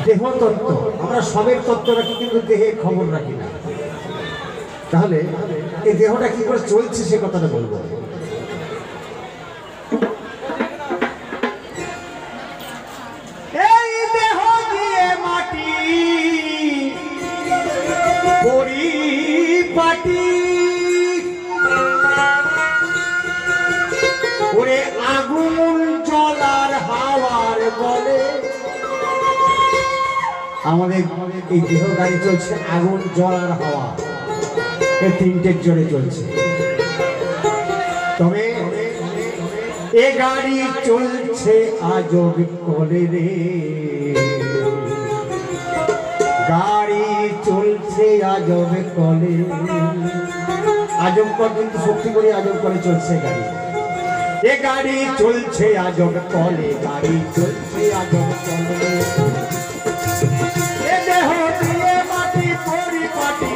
দেহ তত্ত্ব, আমরা সবের তত্ত্ব রাখি কিন্তু দেহের খবর রাখি না। তাহলে এই দেহটা কি করে চলছে সে কথাটা বলবো। এই দেহ দিয়ে মাটি পরিপাটি, ওরে আগুন জলার হাওয়ার বলে। আমাদের এই দেহ গাড়ি চলছে আগুন জল আর হাওয়া, এই তিনটের জোরে চলছে। তবে এ গাড়ি চলছে আজব করে রে, গাড়ি চলছে আজব করে। আজব কর কিন্তু সত্যি করে আজব করে চলছে গাড়ি। এ গাড়ি চলছে আজব কলে, গাড়ি চলছে আজব কলে। এ দেহ দিয়ে মাটি পরিপাটি,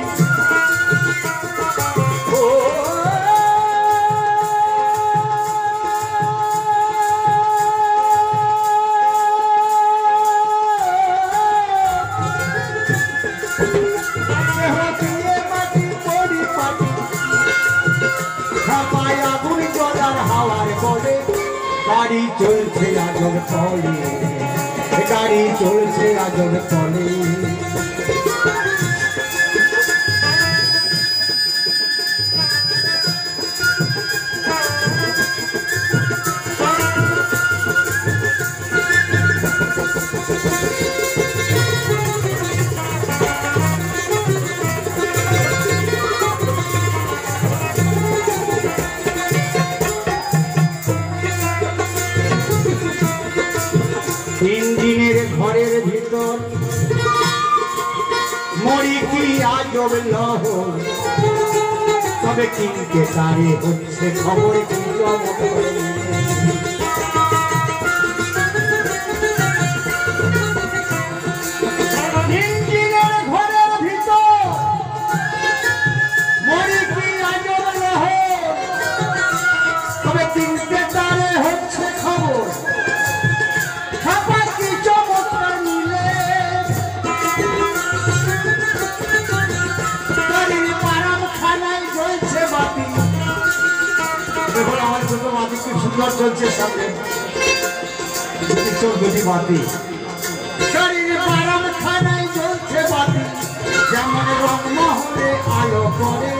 দেহ দিয়ে মাটি পরিপাটি, ছাপায় আগুন জলার হাওয়ার বলে। গাড়ি চলছে আজব কলে, গাড়ি চলছে আজব কলে। ইঞ্জিনের ঘরের ভিতর মরি কি আজব লহর, তবে কিনতে তারে হচ্ছে খবর কি চমক। ইঞ্জিনের ঘরের ভিতর মরি কি আজব লহর, তবে কিনতে তারে হচ্ছে খবর। দেখুন আমার ছোট বাতি কি সুন্দর চলছে, সামনে দুটি বাতি, গাড়ির বারাম খানায় জ্বলছে বাতি। যেমন রংমহলে আলো করে,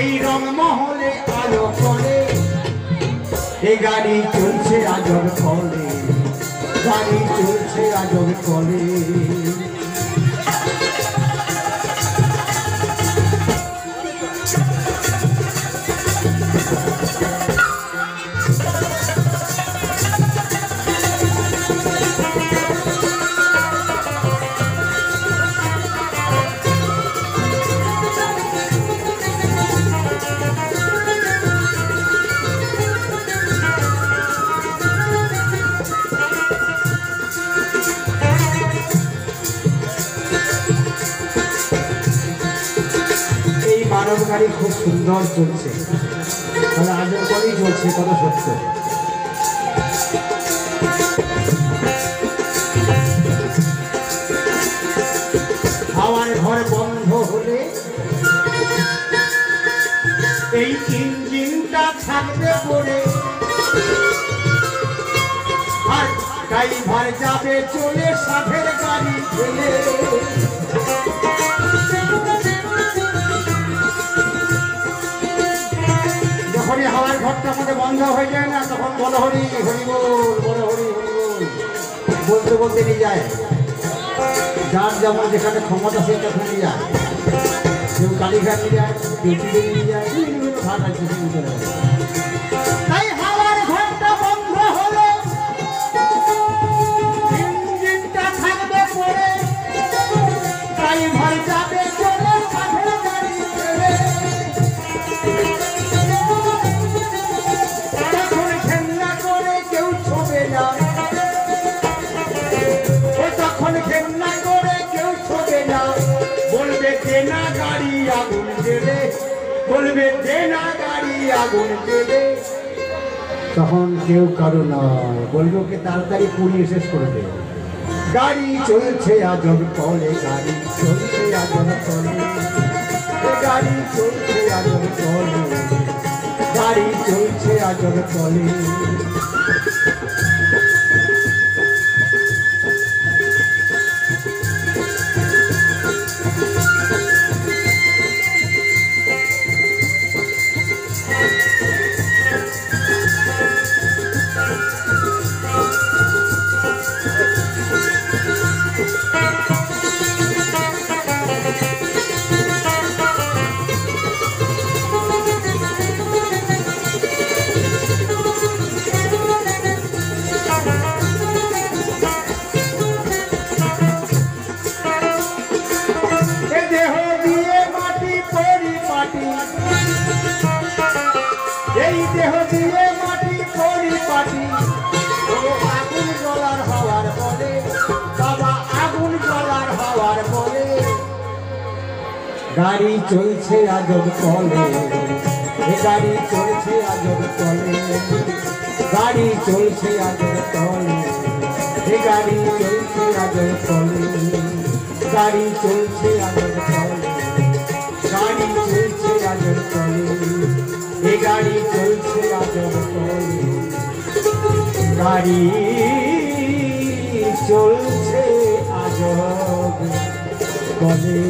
এই রংমহলে আলো করে। এই গাড়ি চলছে আজব কলে, গাড়ি চলছে আজব কলে। মানব গাড়ি খুব সুন্দর চলছে, তাহলে আজব করেই চলছে, কত সত্য। হাওয়ার ঘর বন্ধ হলে এই ইঞ্জিনটা থাকবে পড়ে, আর ড্রাইভার যাবে চলে সাধের গাড়ি ফেলে। যখনই হাওয়ার ঘরটা আমাদের বন্ধ হয়ে যায় না, তখন বড় হরি হরি বল, বড় হরি হরি বল বলতে বলতে নিয়ে যায়। যার যেমন যেখানে ক্ষমতা সেখানে নিয়ে যায়, কেউ কালীঘাট নিয়ে যায়, কেউ টিভি নিয়ে যায়, বিভিন্ন ঘাট আছে সেখানে চলে যায়। তাই হাওয়ার ঘরটা বন্ধ হলে ইঞ্জিনটা থাকবে পড়ে, ড্রাইভার যাবে চলে সাধের গাড়ি ফেলে। তখন ঘেন্না করে কেউ ছবে না, তখন ঘেন্না করে কেউ ছবে না, বলবে দেনা গাড়ি আগুন দেবে, বলবে দেনা গাড়ি আগুন দেবে। তখন কেউ কারো নয়, বলবে ওকে তাড়াতাড়ি পুড়িয়ে শেষ করে দেবে। গাড়ি চলছে আজব তলে, গাড়ি চলছে আজব তলে, গাড়ি চলছে আজব তলে, গাড়ি চলছে আজব তলে। এই দেহ দিয়ে মাটি পরিপাটি, ও আগুন জ্বলার হওয়ার বলে, বাবা আগুন জ্বলার হওয়ার বলে। গাড়ি চলছে আজব তলে, এ গাড়ি চলছে আজব তলে, গাড়ি চলছে আজব তলে, এ গাড়ি চলছে আজব তলে, গাড়ি চলছে আজব তলে, গাড়ি চলছে আজব তলে, এ গাড়ি চলছে আজব তলে, গাড়ি চলছে আজব তলে।